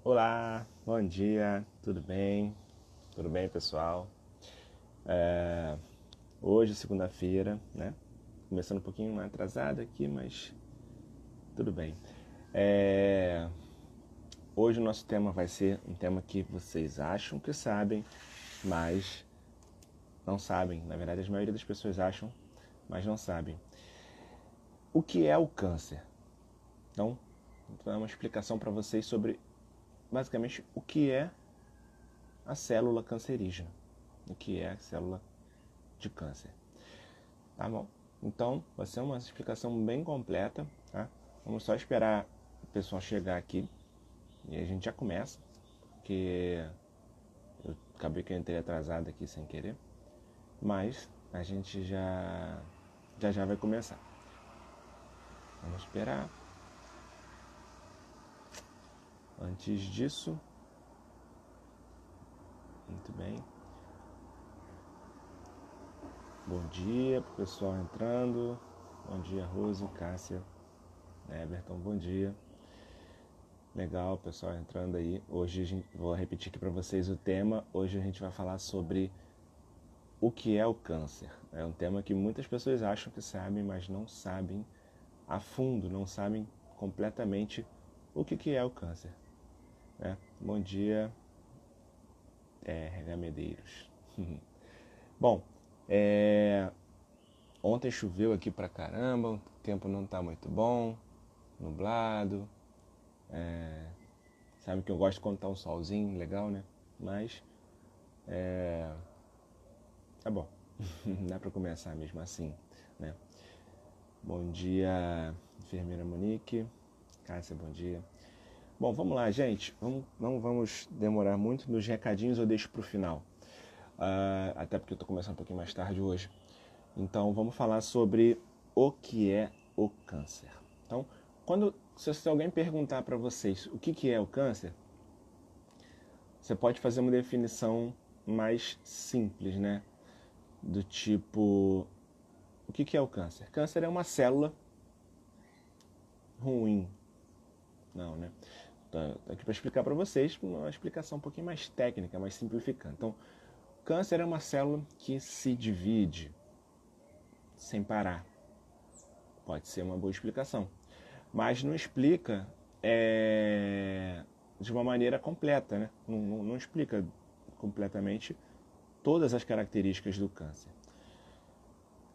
Olá, bom dia, tudo bem? Tudo bem, pessoal? É, Hoje, segunda-feira, né? Começando um pouquinho atrasado aqui, mas tudo bem. É, Hoje o nosso tema vai ser um tema que vocês acham que sabem, mas não sabem. Na verdade, a maioria das pessoas acham, mas não sabem. O que é o câncer? Então, vou dar uma explicação para vocês sobre, basicamente, o que é a célula cancerígena. O que é a célula de câncer. Tá bom? Então, vai ser uma explicação bem completa, tá? Vamos só esperar o pessoal chegar aqui e a gente já começa, porque eu acabei que eu entrei atrasado aqui sem querer, mas a gente já vai começar. Vamos esperar. Antes disso, muito bem. Bom dia pro pessoal entrando. Bom dia, Rose, Cássia, Everton, bom dia. Legal, pessoal entrando aí. Hoje vou repetir aqui para vocês o tema. Hoje a gente vai falar sobre o que é o câncer. É um tema que muitas pessoas acham que sabem, mas não sabem a fundo, não sabem completamente o que é o câncer. Bom dia, RH Medeiros. Bom, ontem choveu aqui pra caramba, o tempo não tá muito bom, nublado. Sabe que eu gosto quando tá um solzinho, legal, né? Mas tá bom, dá pra começar mesmo assim, né? Bom dia, enfermeira Monique. Cássia, bom dia. Bom, vamos lá, gente. Não vamos demorar muito nos recadinhos, eu deixo para o final. Até porque eu estou começando um pouquinho mais tarde hoje. Então, vamos falar sobre o que é o câncer. Então, se alguém perguntar para vocês o que é o câncer, você pode fazer uma definição mais simples, né? Do tipo, o que é o câncer? Câncer é uma célula ruim. Não, né? Tô aqui para explicar para vocês uma explicação um pouquinho mais técnica, mais simplificando. Então, câncer é uma célula que se divide sem parar. Pode ser uma boa explicação, mas não explica de uma maneira completa, né? Não explica completamente todas as características do câncer.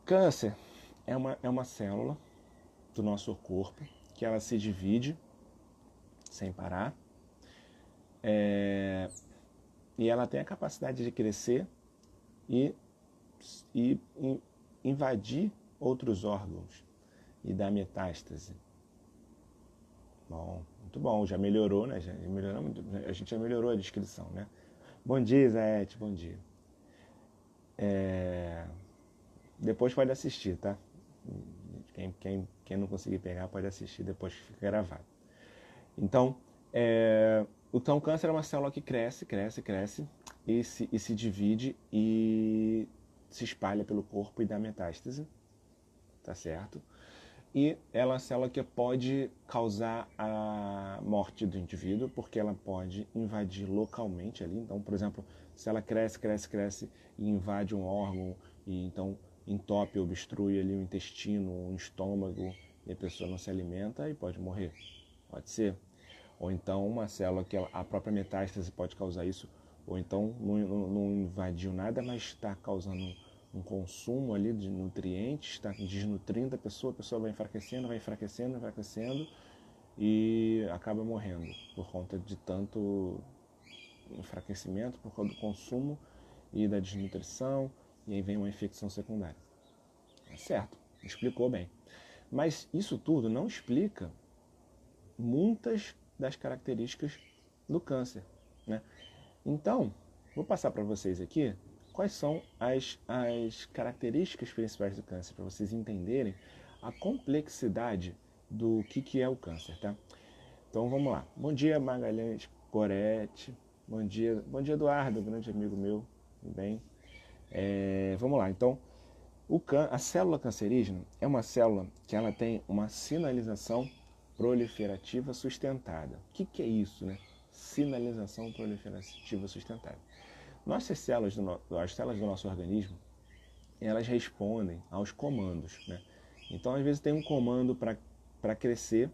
Câncer é uma célula do nosso corpo que ela se divide sem parar, e ela tem a capacidade de crescer e invadir outros órgãos e dar metástase. Bom, muito bom, já melhorou, né? A gente já melhorou a descrição, né? Bom dia, Isaete, bom dia. Depois pode assistir, tá? Quem não conseguir pegar pode assistir depois que fica gravado. Então, o câncer é uma célula que cresce e se divide e se espalha pelo corpo e dá metástase, tá certo? E ela é uma célula que pode causar a morte do indivíduo, porque ela pode invadir localmente ali. Então, por exemplo, se ela cresce e invade um órgão e então entope, obstrui ali o intestino, o estômago, e a pessoa não se alimenta e pode morrer. Pode ser. Ou então uma célula que a própria metástase pode causar isso, ou então não invadiu nada, mas está causando um consumo ali de nutrientes, está desnutrindo a pessoa vai enfraquecendo e acaba morrendo por conta de tanto enfraquecimento, por conta do consumo e da desnutrição, e aí vem uma infecção secundária. Certo, explicou bem. Mas isso tudo não explica muitas das características do câncer, né? Então, vou passar para vocês aqui quais são as características principais do câncer, para vocês entenderem a complexidade do que é o câncer, tá? Então vamos lá. Bom dia, Magalhães Gorete. Bom dia, Eduardo, grande amigo meu. Tudo bem? Vamos lá. Então, a célula cancerígena é uma célula que ela tem uma sinalização proliferativa sustentada. O que é isso, né? sinalização proliferativa sustentável. As células do nosso organismo, elas respondem aos comandos, né? Então, às vezes tem um comando para crescer,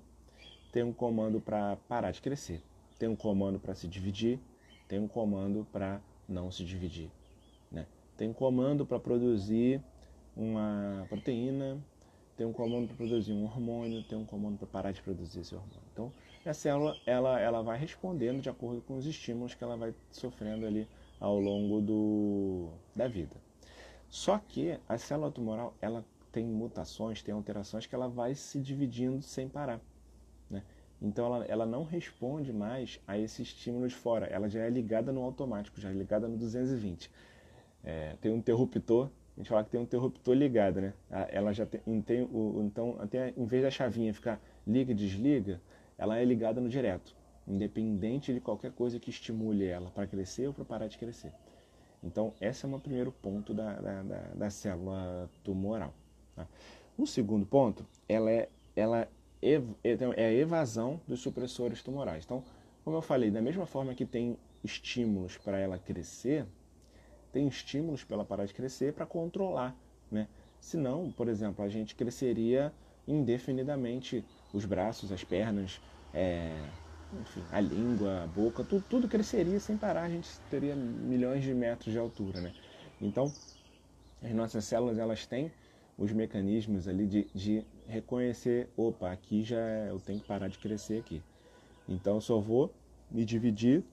tem um comando para parar de crescer, tem um comando para se dividir, tem um comando para não se dividir, né? Tem um comando para produzir uma proteína, tem um comando para produzir um hormônio, tem um comando para parar de produzir esse hormônio. Então, a célula ela vai respondendo de acordo com os estímulos que ela vai sofrendo ali ao longo da vida. Só que a célula tumoral ela tem mutações, tem alterações que ela vai se dividindo sem parar, né? Então ela não responde mais a esse estímulo de fora, ela já é ligada no automático, já é ligada no 220. Tem um interruptor, a gente fala que tem um interruptor ligado, né? Ela já então até em vez da chavinha ficar liga e desliga, ela é ligada no direto, independente de qualquer coisa que estimule ela para crescer ou para parar de crescer. Então esse é o primeiro ponto da célula tumoral, tá? O segundo ponto, ela é a evasão dos supressores tumorais. Então, como eu falei, da mesma forma que tem estímulos para ela crescer, tem estímulos para ela parar de crescer para controlar, né? Senão, por exemplo, a gente cresceria indefinidamente os braços, as pernas, enfim, a língua, a boca, tudo cresceria sem parar, a gente teria milhões de metros de altura, né? Então, as nossas células, elas têm os mecanismos ali de reconhecer, opa, aqui já eu tenho que parar de crescer aqui. Então eu só vou me dividir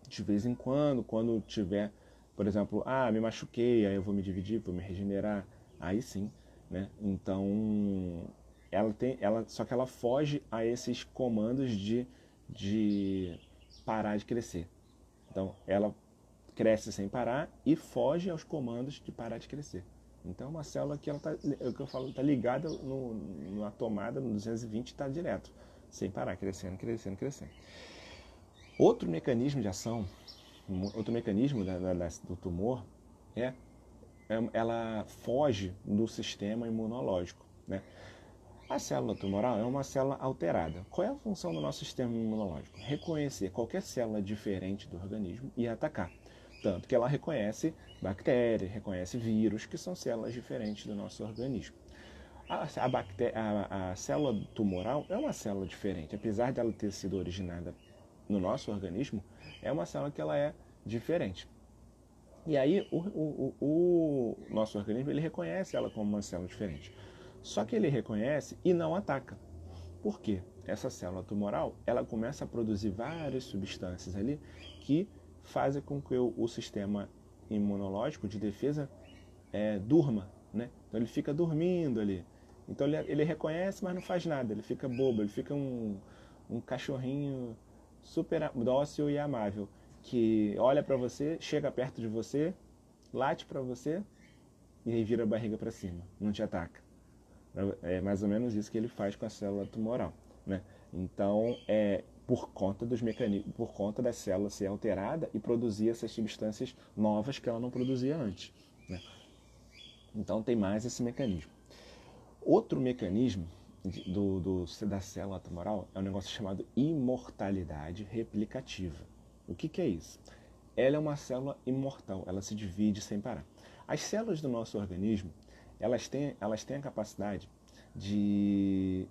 de vez em quando tiver, por exemplo, me machuquei, aí eu vou me dividir, vou me regenerar, aí sim, né? Então só que ela foge a esses comandos de parar de crescer. Então ela cresce sem parar e foge aos comandos de parar de crescer. Então, uma célula que ela é o que eu falo, está ligada na tomada, no 220, está direto, sem parar, crescendo, crescendo, crescendo. Outro mecanismo de ação, outro mecanismo do tumor ela foge do sistema imunológico, né? A célula tumoral é uma célula alterada. Qual é a função do nosso sistema imunológico? Reconhecer qualquer célula diferente do organismo e atacar. Tanto que ela reconhece bactérias, reconhece vírus, que são células diferentes do nosso organismo. A célula tumoral é uma célula diferente. Apesar dela ter sido originada no nosso organismo, é uma célula que ela é diferente. E aí o nosso organismo ele reconhece ela como uma célula diferente. Só que ele reconhece e não ataca. Por quê? Essa célula tumoral ela começa a produzir várias substâncias ali que fazem com que o sistema imunológico de defesa durma, né? Então ele fica dormindo ali. Então ele reconhece, mas não faz nada. Ele fica bobo, ele fica um cachorrinho super dócil e amável, que olha para você, chega perto de você, late para você e aí vira a barriga para cima, não te ataca. É mais ou menos isso que ele faz com a célula tumoral, né? Então, por conta dos mecanismos, por conta da célula ser alterada e produzir essas substâncias novas que ela não produzia antes, né? Então tem mais esse mecanismo. Outro mecanismo da célula tumoral é um negócio chamado imortalidade replicativa. O que é isso? Ela é uma célula imortal, ela se divide sem parar. As células do nosso organismo, elas têm a capacidade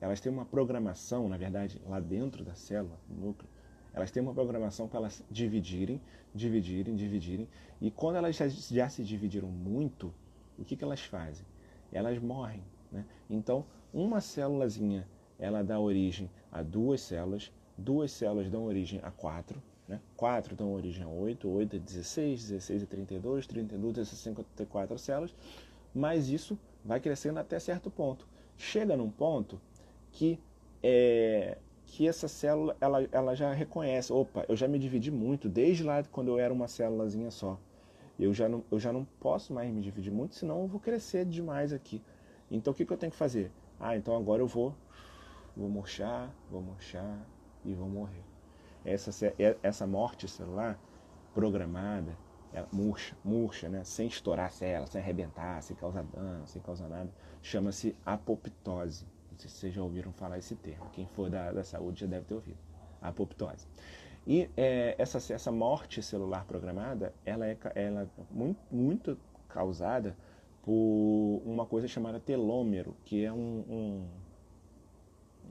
elas têm uma programação, na verdade, lá dentro da célula, no núcleo, elas têm uma programação para elas dividirem, e quando elas já se dividiram muito, o que elas fazem? Elas morrem, né? Então, uma célulazinha, ela dá origem a duas células dão origem a quatro, né? 4 dão origem a 8, 8 a 16, 16 a 32, 32 a 54 células, mas isso vai crescendo até certo ponto. Chega num ponto que essa célula ela já reconhece, opa, eu já me dividi muito, desde lá quando eu era uma célulazinha só. Eu já não posso mais me dividir muito, senão eu vou crescer demais aqui. Então o que eu tenho que fazer? Então agora eu vou murchar e vou morrer. Essa morte celular programada, murcha, né? Sem estourar a célula, sem arrebentar, sem causar dano, sem causar nada, chama-se apoptose. Não sei se vocês já ouviram falar esse termo. Quem for da saúde já deve ter ouvido. Apoptose. E essa morte celular programada, ela é muito causada por uma coisa chamada telômero, que é um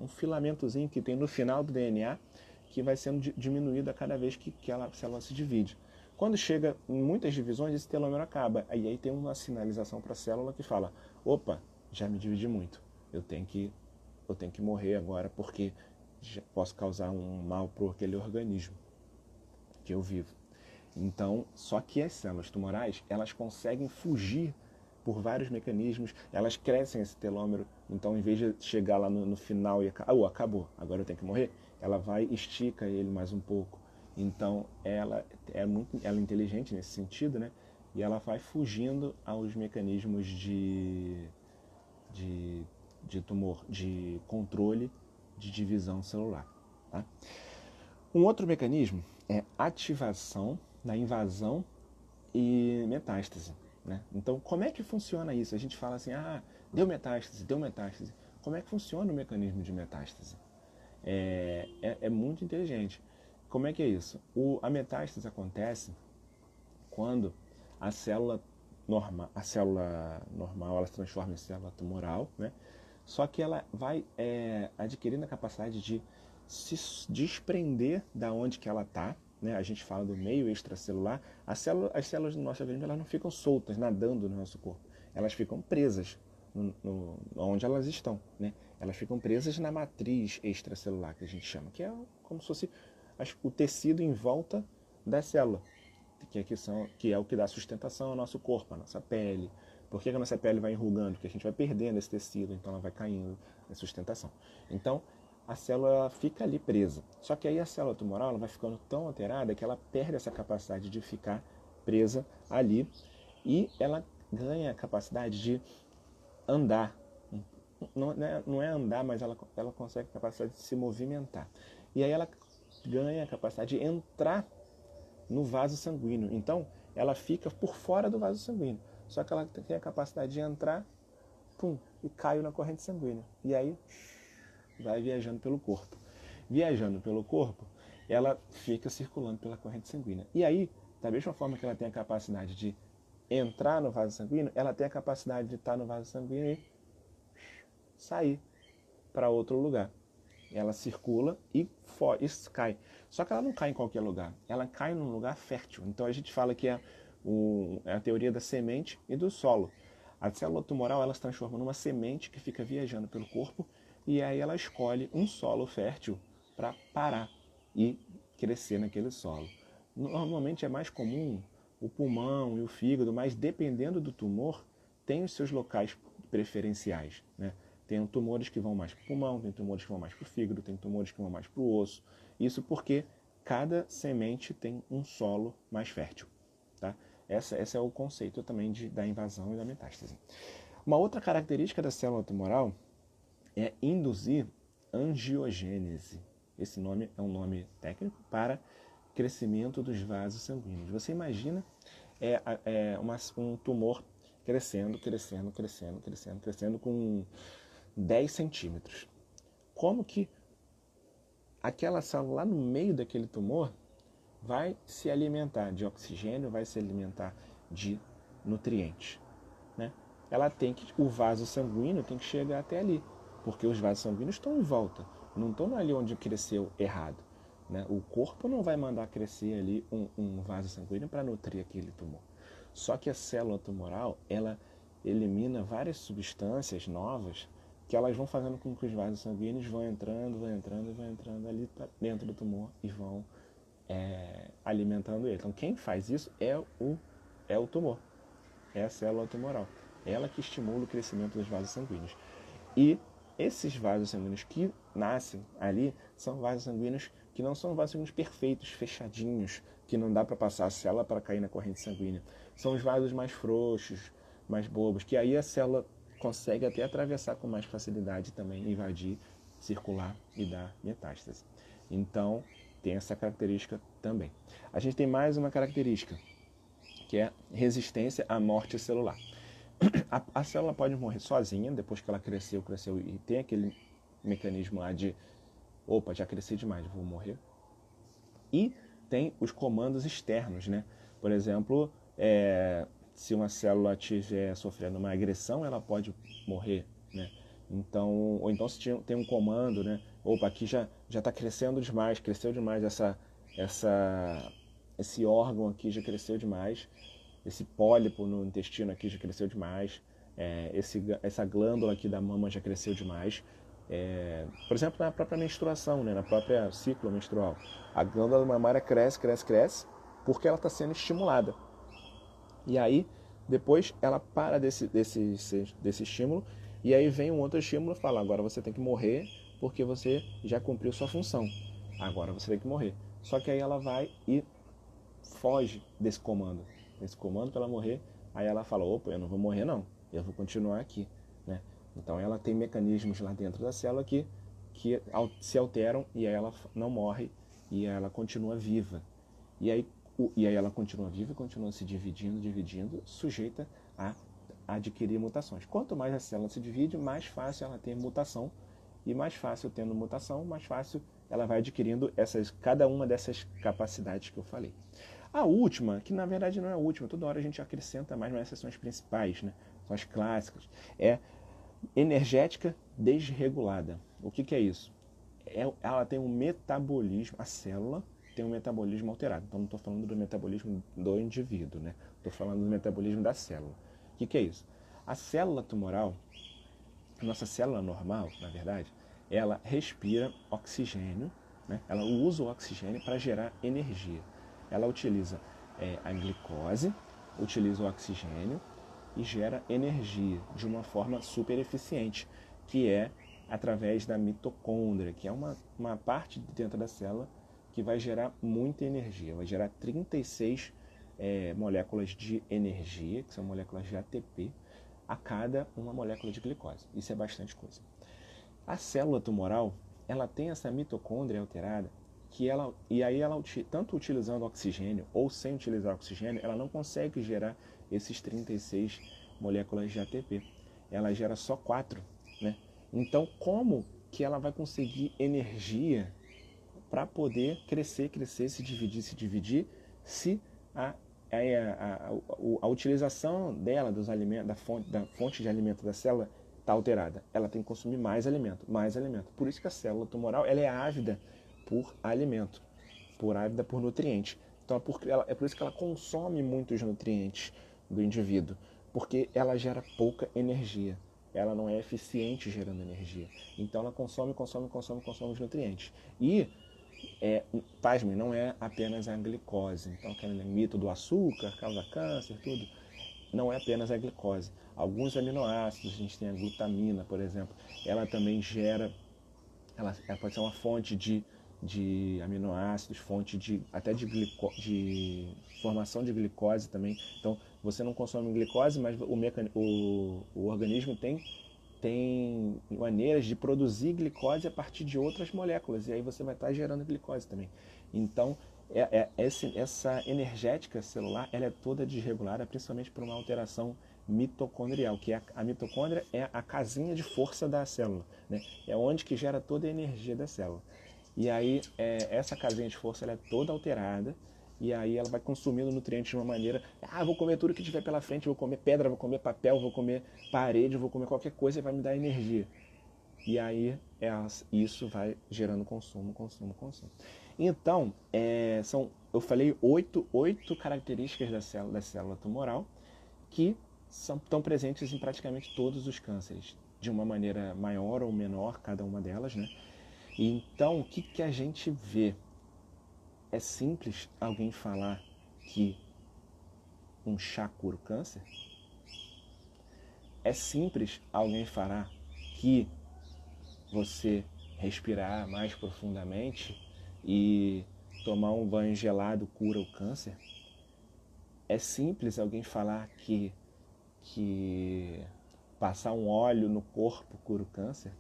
filamentozinho que tem no final do DNA que vai sendo diminuído a cada vez que a célula se divide. Quando chega em muitas divisões, esse telômero acaba. Aí tem uma sinalização para a célula que fala: opa, já me dividi muito, eu tenho que morrer agora porque já posso causar um mal para aquele organismo que eu vivo. Então, só que as células tumorais, elas conseguem fugir por vários mecanismos, elas crescem esse telômero, então em vez de chegar lá no final e acabou, agora eu tenho que morrer, ela vai e estica ele mais um pouco. Então ela é inteligente nesse sentido, né? E ela vai fugindo aos mecanismos de, de tumor, de controle de divisão celular. Tá? Um outro mecanismo é ativação da invasão e metástase. Né? Então, como é que funciona isso? A gente fala assim, deu metástase, deu metástase. Como é que funciona o mecanismo de metástase? É muito inteligente. Como é que é isso? A metástase acontece quando a célula normal ela se transforma em célula tumoral, né? Só que ela vai adquirindo a capacidade de se desprender da onde que ela está, né? A gente fala do meio extracelular. As células do nosso organismo elas não ficam soltas, nadando no nosso corpo. Elas ficam presas onde elas estão, né? Elas ficam presas na matriz extracelular, que a gente chama, que é como se fosse o tecido em volta da célula, que é o que dá sustentação ao nosso corpo, à nossa pele. Por que a nossa pele vai enrugando? Porque a gente vai perdendo esse tecido, então ela vai caindo em sustentação. Então, a célula fica ali presa. Só que aí a célula tumoral ela vai ficando tão alterada que ela perde essa capacidade de ficar presa ali e ela ganha a capacidade de andar. Não é andar, mas ela consegue a capacidade de se movimentar. E aí ela ganha a capacidade de entrar no vaso sanguíneo. Então, ela fica por fora do vaso sanguíneo. Só que ela tem a capacidade de entrar, e cai na corrente sanguínea. E aí, vai viajando pelo corpo. Viajando pelo corpo, ela fica circulando pela corrente sanguínea. E aí, da mesma forma que ela tem a capacidade de entrar no vaso sanguíneo, ela tem a capacidade de estar no vaso sanguíneo e sair para outro lugar. Ela circula e cai. Só que ela não cai em qualquer lugar. Ela cai num lugar fértil. Então a gente fala que é a teoria da semente e do solo. A célula tumoral ela se transforma numa semente que fica viajando pelo corpo e aí ela escolhe um solo fértil para parar e crescer naquele solo. Normalmente é mais comum o pulmão e o fígado, mas dependendo do tumor, tem os seus locais preferenciais, né? Tem tumores que vão mais para o pulmão, tem tumores que vão mais para o fígado, tem tumores que vão mais para o osso. Isso porque cada semente tem um solo mais fértil. Tá? Esse é o conceito também da invasão e da metástase. Uma outra característica da célula tumoral é induzir angiogênese. Esse nome é um nome técnico para crescimento dos vasos sanguíneos. Você imagina um tumor crescendo com 10 centímetros. Como que aquela célula lá no meio daquele tumor vai se alimentar de oxigênio, vai se alimentar de nutrientes, né? O vaso sanguíneo tem que chegar até ali, porque os vasos sanguíneos estão em volta, não estão ali onde cresceu errado, né? O corpo não vai mandar crescer ali um vaso sanguíneo para nutrir aquele tumor. Só que a célula tumoral, ela elimina várias substâncias novas que elas vão fazendo com que os vasos sanguíneos vão entrando ali dentro do tumor e vão alimentando ele. Então quem faz isso é o tumor, é a célula tumoral. Ela que estimula o crescimento dos vasos sanguíneos. E esses vasos sanguíneos que nascem ali são vasos sanguíneos que não são vasos sanguíneos perfeitos, fechadinhos, que não dá para passar a célula para cair na corrente sanguínea. São os vasos mais frouxos, mais bobos, que aí a célula consegue até atravessar com mais facilidade também, invadir, circular e dar metástase. Então, tem essa característica também. A gente tem mais uma característica, que é resistência à morte celular. A célula pode morrer sozinha, depois que ela cresceu, e tem aquele mecanismo lá de, opa, já cresci demais, vou morrer. E tem os comandos externos, né? Por exemplo, se uma célula estiver sofrendo uma agressão, ela pode morrer, né? Então, ou então se tem um comando, né? Opa, aqui já está crescendo demais, cresceu demais esse órgão aqui já cresceu demais, esse pólipo no intestino aqui já cresceu demais, essa glândula aqui da mama já cresceu demais. Por exemplo, na própria menstruação, né? Na própria ciclo menstrual, a glândula mamária cresce, cresce, cresce, porque ela está sendo estimulada. E aí, depois ela para desse estímulo, e aí vem um outro estímulo e fala, agora você tem que morrer, porque você já cumpriu sua função. Agora você tem que morrer. Só que aí ela vai e foge desse comando. Esse comando para ela morrer, aí ela fala, opa, eu não vou morrer não, eu vou continuar aqui, né? Então ela tem mecanismos lá dentro da célula que se alteram e aí ela não morre e ela continua viva. E aí ela continua viva e continua se dividindo, sujeita a adquirir mutações. Quanto mais a célula se divide, mais fácil ela tem mutação, e mais fácil tendo mutação, mais fácil ela vai adquirindo cada uma dessas capacidades que eu falei. A última, que na verdade não é a última, toda hora a gente acrescenta mais, mas essas são as principais, né? São as clássicas, é energética desregulada. O que é isso? Ela tem um metabolismo, a célula tem um metabolismo alterado. Então não estou falando do metabolismo do indivíduo, né? Estou falando do metabolismo da célula. O que é isso? A célula tumoral, a nossa célula normal, na verdade, ela respira oxigênio, né? Ela usa o oxigênio para gerar energia. Ela utiliza a glicose, utiliza o oxigênio e gera energia de uma forma super eficiente, que é através da mitocôndria, que é uma parte dentro da célula que vai gerar muita energia. Vai gerar 36 moléculas de energia, que são moléculas de ATP, a cada uma molécula de glicose. Isso é bastante coisa. A célula tumoral, ela tem essa mitocôndria alterada, e aí ela, tanto utilizando oxigênio ou sem utilizar oxigênio, ela não consegue gerar esses 36 moléculas de ATP. Ela gera só 4, né? Então, como que ela vai conseguir energia para poder crescer, se dividir, se a utilização dela, dos alimentos, da fonte de alimento da célula, está alterada? Ela tem que consumir mais alimento, mais alimento. Por isso que a célula tumoral ela é ávida por alimento, ávida por nutrientes. Então é por isso que ela consome muitos nutrientes do indivíduo, porque ela gera pouca energia. Ela não é eficiente gerando energia. Então ela consome os nutrientes. E pasmem, não é apenas a glicose. Então, aquele mito do açúcar causa câncer, tudo. Não é apenas a glicose. Alguns aminoácidos, a gente tem a glutamina, por exemplo, ela também gera, ela pode ser uma fonte de aminoácidos, fonte até de formação de glicose também. Então, você não consome glicose, mas o organismo tem maneiras de produzir glicose a partir de outras moléculas, e aí você vai estar gerando glicose também. Então, essa energética celular ela é toda desregulada, principalmente por uma alteração mitocondrial, que a mitocôndria é a casinha de força da célula, né? É onde que gera toda a energia da célula. E aí, essa casinha de força ela é toda alterada, e aí ela vai consumindo nutrientes de uma maneira, vou comer tudo que tiver pela frente, vou comer pedra, vou comer papel, vou comer parede, vou comer qualquer coisa e vai me dar energia. E aí isso vai gerando consumo. Então, eu falei oito características da célula tumoral que estão presentes em praticamente todos os cânceres, de uma maneira maior ou menor, cada uma delas, né? Então, o que a gente vê? É simples alguém falar que um chá cura o câncer? É simples alguém falar que você respirar mais profundamente e tomar um banho gelado cura o câncer? É simples alguém falar que passar um óleo no corpo cura o câncer?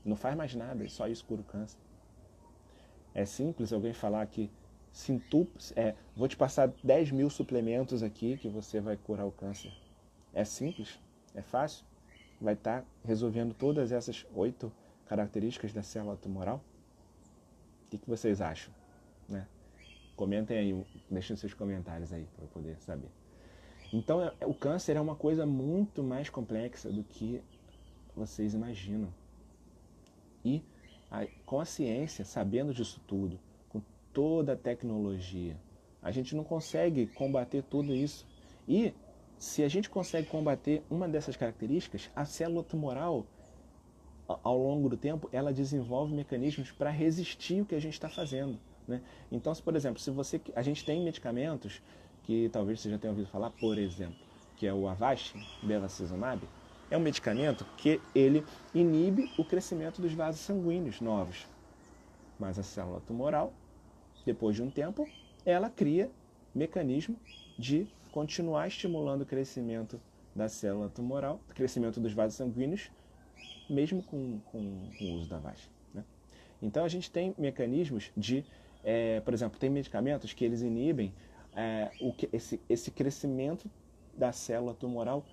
Não faz mais nada, só isso cura o câncer. É simples alguém falar que vou te passar 10 mil suplementos aqui que você vai curar o câncer? É simples? É fácil? Vai estar resolvendo todas essas 8 características da célula tumoral? O que vocês acham? né? Comentem aí, deixem seus comentários aí para eu poder saber. Então, o câncer é uma coisa muito mais complexa do que vocês imaginam. E com a ciência, sabendo disso tudo, com toda a tecnologia, a gente não consegue combater tudo isso. E se a gente consegue combater uma dessas características, a célula tumoral, ao longo do tempo, ela desenvolve mecanismos para resistir o que a gente está fazendo, né? Então, se, por exemplo, a gente tem medicamentos que talvez você já tenha ouvido falar, por exemplo, que é o Avastin, bevacizumab, é um medicamento que ele inibe o crescimento dos vasos sanguíneos novos. Mas a célula tumoral, depois de um tempo, ela cria mecanismo de continuar estimulando o crescimento da célula tumoral, o crescimento dos vasos sanguíneos, mesmo com o uso da Avastin, né? Então a gente tem mecanismos de, por exemplo, tem medicamentos que eles inibem esse crescimento da célula tumoral,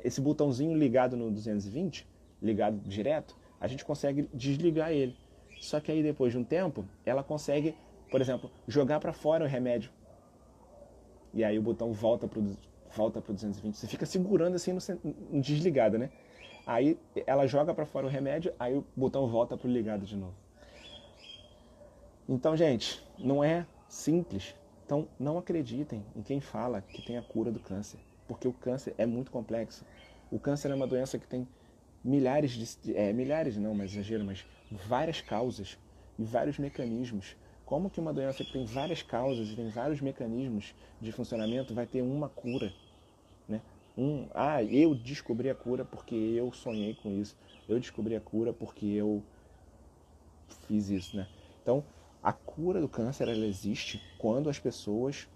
esse botãozinho ligado no 220, ligado direto, a gente consegue desligar ele. Só que aí depois de um tempo, ela consegue, por exemplo, jogar para fora o remédio. E aí o botão volta para o 220. Você fica segurando assim no desligado, né? Aí ela joga para fora o remédio, aí o botão volta para o ligado de novo. Então, gente, não é simples. Então, não acreditem em quem fala que tem a cura do câncer, porque o câncer é muito complexo. O câncer é uma doença que tem milhares não, mas exagero, mas várias causas e vários mecanismos. Como que uma doença que tem várias causas e tem vários mecanismos de funcionamento vai ter uma cura, né? Eu descobri a cura porque eu sonhei com isso. Eu descobri a cura porque eu fiz isso, né? Então, a cura do câncer, ela existe quando as pessoas...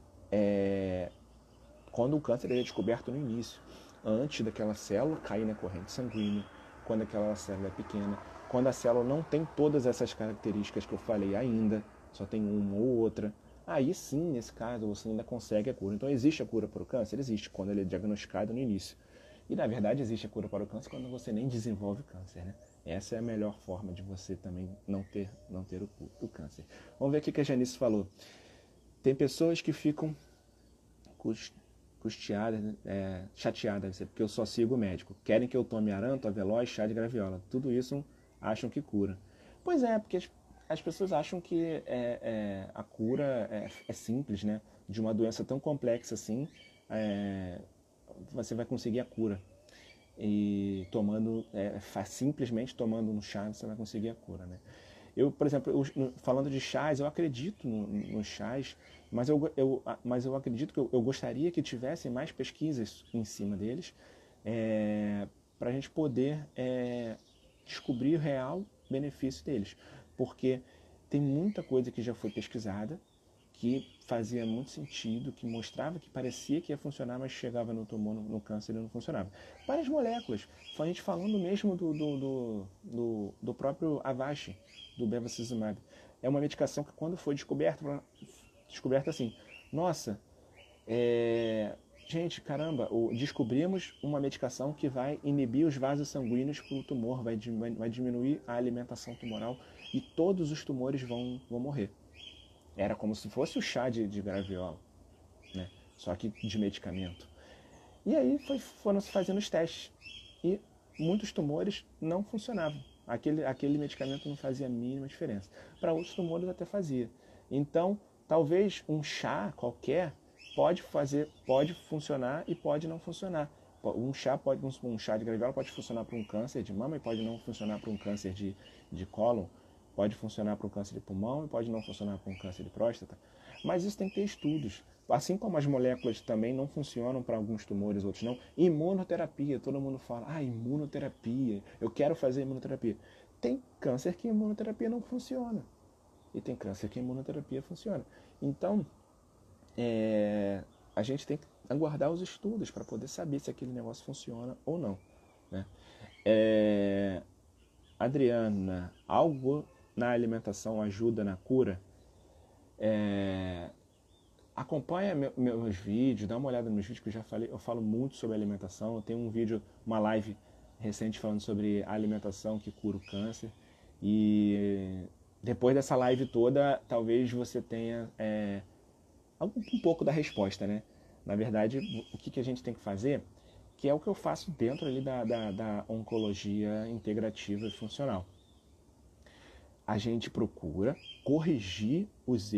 quando o câncer é descoberto no início, antes daquela célula cair na corrente sanguínea, quando aquela célula é pequena, quando a célula não tem todas essas características que eu falei ainda, só tem uma ou outra, aí sim, nesse caso, você ainda consegue a cura. Então, existe a cura para o câncer? Existe, quando ele é diagnosticado no início. E, na verdade, existe a cura para o câncer quando você nem desenvolve o câncer, né? Essa é a melhor forma de você também não ter o câncer. Vamos ver o que a Janice falou. Tem pessoas que ficam chateadas, porque eu só sigo o médico. Querem que eu tome aranto, avelós, chá de graviola. Tudo isso acham que cura. Pois é, porque as pessoas acham que a cura é simples, né? De uma doença tão complexa assim, você vai conseguir a cura. E simplesmente tomando um chá, você vai conseguir a cura, né? Eu, por exemplo, falando de chás, eu acredito nos chás, mas eu acredito que eu gostaria que tivessem mais pesquisas em cima deles, para a gente poder descobrir o real benefício deles. Porque tem muita coisa que já foi pesquisada, que fazia muito sentido, que mostrava que parecia que ia funcionar, mas chegava no tumor, no câncer e não funcionava. Várias moléculas, a gente falando mesmo do próprio Avastin, do bevacizumab. É uma medicação que quando foi descoberta assim, nossa, gente, caramba, descobrimos uma medicação que vai inibir os vasos sanguíneos para o tumor, vai diminuir a alimentação tumoral e todos os tumores vão morrer. Era como se fosse o chá de graviola, né? Só que de medicamento. E aí foram se fazendo os testes. E muitos tumores não funcionavam. Aquele medicamento não fazia a mínima diferença. Para outros tumores até fazia. Então, talvez um chá qualquer pode funcionar e pode não funcionar. Um chá de graviola pode funcionar para um câncer de mama e pode não funcionar para um câncer de cólon. Pode funcionar para um câncer de pulmão e pode não funcionar para um câncer de próstata. Mas isso tem que ter estudos. Assim como as moléculas também não funcionam para alguns tumores, outros não. Imunoterapia, todo mundo fala, imunoterapia, eu quero fazer imunoterapia. Tem câncer que imunoterapia não funciona. E tem câncer que imunoterapia funciona. Então, a gente tem que aguardar os estudos para poder saber se aquele negócio funciona ou não, né? Adriana, algo na alimentação ajuda na cura? Acompanha meus vídeos, dá uma olhada nos vídeos que eu falo muito sobre alimentação. Eu tenho um vídeo, uma live recente falando sobre a alimentação que cura o câncer. E depois dessa live toda, talvez você tenha um pouco da resposta, né? Na verdade, o que a gente tem que fazer, que é o que eu faço dentro ali da oncologia integrativa e funcional. A gente procura corrigir os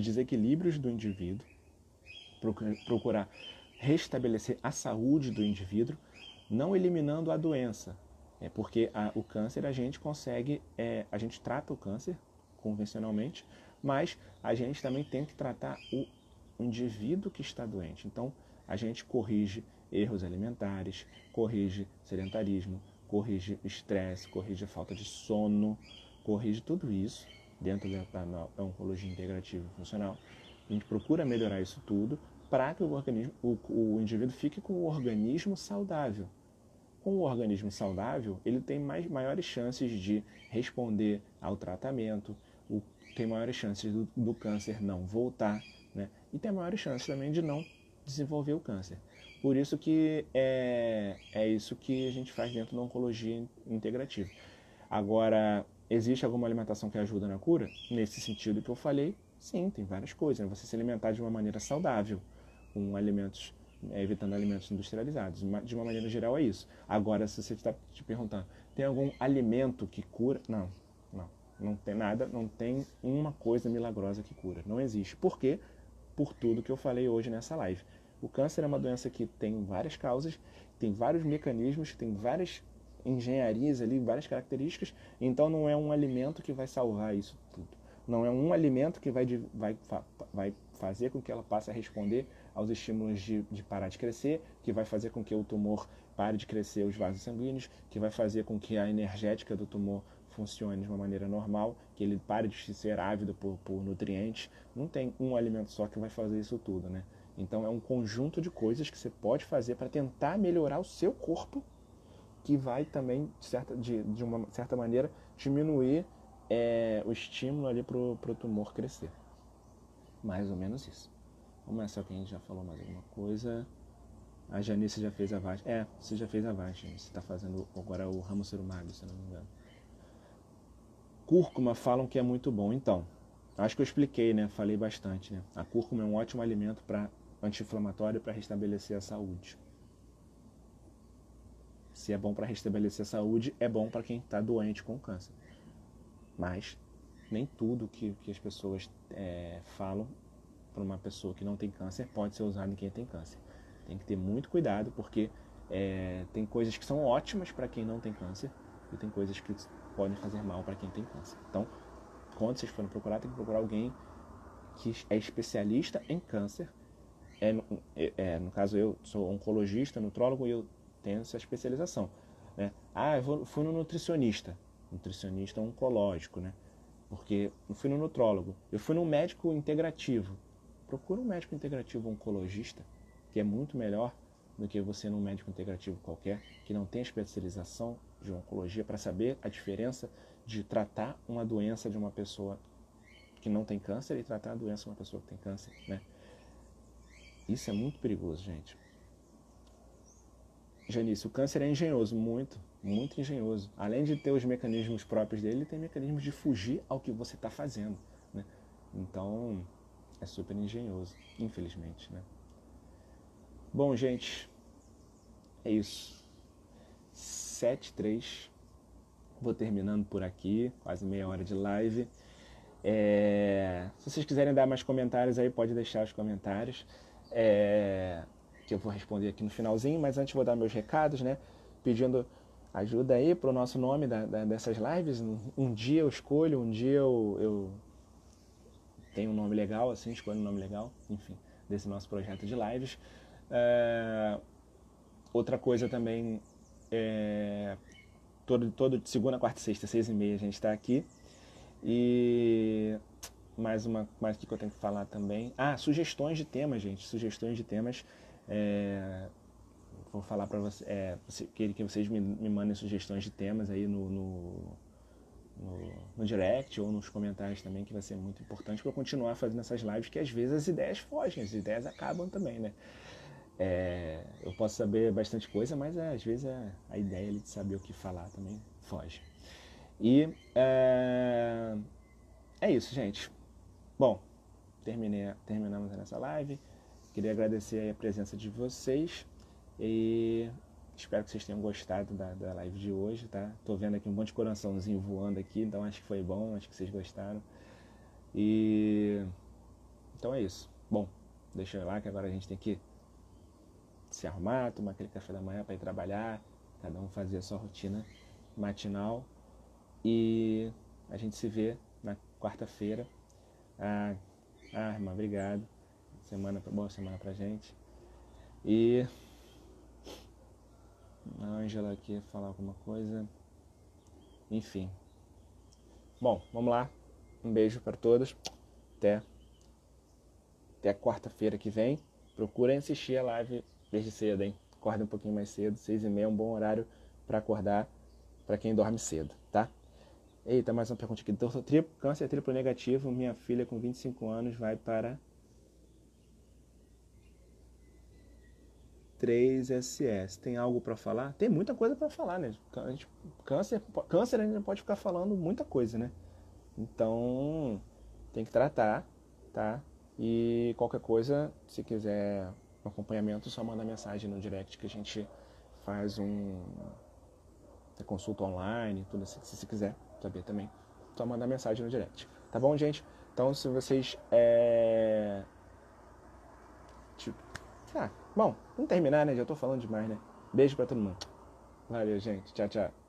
desequilíbrios do indivíduo, procurar restabelecer a saúde do indivíduo, não eliminando a doença. Porque o câncer a gente consegue, a gente trata o câncer convencionalmente, mas a gente também tem que tratar o indivíduo que está doente. Então, a gente corrige erros alimentares, corrige sedentarismo, corrige estresse, corrige falta de sono, corrige tudo isso dentro da oncologia integrativa e funcional. A gente procura melhorar isso tudo para que o indivíduo fique com o organismo saudável. Com o organismo saudável, ele tem maiores chances de responder ao tratamento, tem maiores chances do câncer não voltar, né? E tem maiores chances também de não desenvolver o câncer. Por isso que é isso que a gente faz dentro da oncologia integrativa. Agora, existe alguma alimentação que ajuda na cura? Nesse sentido que eu falei, sim, tem várias coisas. Né? Você se alimentar de uma maneira saudável, com alimentos, evitando alimentos industrializados. De uma maneira geral é isso. Agora, se você está te perguntando, tem algum alimento que cura? Não tem nada, não tem uma coisa milagrosa que cura. Não existe. Por quê? Por tudo que eu falei hoje nessa live. O câncer é uma doença que tem várias causas, tem vários mecanismos, tem várias engenharias ali, várias características, então não é um alimento que vai salvar isso tudo. Não é um alimento que vai fazer com que ela passe a responder aos estímulos de parar de crescer, que vai fazer com que o tumor pare de crescer os vasos sanguíneos, que vai fazer com que a energética do tumor funcione de uma maneira normal, que ele pare de ser ávido por nutrientes. Não tem um alimento só que vai fazer isso tudo, né? Então é um conjunto de coisas que você pode fazer para tentar melhorar o seu corpo, que vai também, de uma certa maneira, diminuir o estímulo ali para o tumor crescer. Mais ou menos isso. Vamos ver se alguém já falou mais alguma coisa. A Janice já fez a vagem. Você já fez a vagem. Você está fazendo agora o ramo cirumagro, se não me engano. Cúrcuma falam que é muito bom. Então, acho que eu expliquei, né? Falei bastante, né? A cúrcuma é um ótimo alimento para anti-inflamatório para restabelecer a saúde. Se é bom para restabelecer a saúde, é bom para quem está doente com câncer. Mas nem tudo que as pessoas falam para uma pessoa que não tem câncer pode ser usado em quem tem câncer. Tem que ter muito cuidado, porque tem coisas que são ótimas para quem não tem câncer e tem coisas que podem fazer mal para quem tem câncer. Então, quando vocês forem procurar, tem que procurar alguém que é especialista em câncer. No caso, eu sou oncologista, nutrólogo, e eu tenho essa especialização. Né? Eu fui no nutricionista oncológico, né? Porque eu fui no nutrólogo, eu fui no médico integrativo. Procura um médico integrativo oncologista, que é muito melhor do que você num médico integrativo qualquer, que não tem especialização de oncologia, para saber a diferença de tratar uma doença de uma pessoa que não tem câncer e tratar a doença de uma pessoa que tem câncer, né? Isso é muito perigoso, gente. Janice, o câncer é engenhoso, muito engenhoso. Além de ter os mecanismos próprios dele, ele tem mecanismos de fugir ao que você está fazendo, né? Então, é super engenhoso, infelizmente, né? Bom, gente, é isso. 7:03. Vou terminando por aqui, quase meia hora de live. Se vocês quiserem dar mais comentários aí, pode deixar os comentários, que eu vou responder aqui no finalzinho, mas antes vou dar meus recados, né? Pedindo ajuda aí para o nosso nome dessas lives. Um dia eu escolho, um dia eu tenho um nome legal, assim, escolho um nome legal, enfim, desse nosso projeto de lives. Outra coisa também, todo de segunda, quarta e sexta, 6h30 a gente está aqui. E mais que eu tenho que falar também. Sugestões de temas, gente. Sugestões de temas. Vou falar para você, que vocês me mandem sugestões de temas aí no direct ou nos comentários também, que vai ser muito importante para eu continuar fazendo essas lives, que às vezes as ideias fogem, as ideias acabam também, né? Eu posso saber bastante coisa, mas às vezes a ideia ali de saber o que falar também foge. E é isso, gente. Bom, terminamos nessa live. Queria agradecer aí a presença de vocês e espero que vocês tenham gostado da live de hoje, tá? Tô vendo aqui um monte de coraçãozinho voando aqui, então acho que foi bom, acho que vocês gostaram. E então é isso. Bom, deixa eu ir lá que agora a gente tem que se arrumar, tomar aquele café da manhã para ir trabalhar, cada um fazer a sua rotina matinal e a gente se vê na quarta-feira. Irmã, obrigado. Boa semana pra gente. E a Ângela aqui ia falar alguma coisa. Enfim. Bom, vamos lá. Um beijo para todos. Até quarta-feira que vem. Procurem assistir a live desde cedo, hein? Acordem um pouquinho mais cedo. 6h30 é um bom horário para acordar para quem dorme cedo, tá? Eita, mais uma pergunta aqui. Câncer triplo negativo. Minha filha com 25 anos vai para 3SS. Tem algo para falar? Tem muita coisa para falar, né? Câncer a gente pode ficar falando muita coisa, né? Então, tem que tratar, tá? E qualquer coisa, se quiser um acompanhamento, só manda mensagem no direct que a gente faz consulta online, tudo assim, se você quiser saber também. Só mandar mensagem no direct. Tá bom, gente? Então, se vocês... bom, vamos terminar, né? Já tô falando demais, né? Beijo pra todo mundo. Valeu, gente. Tchau, tchau.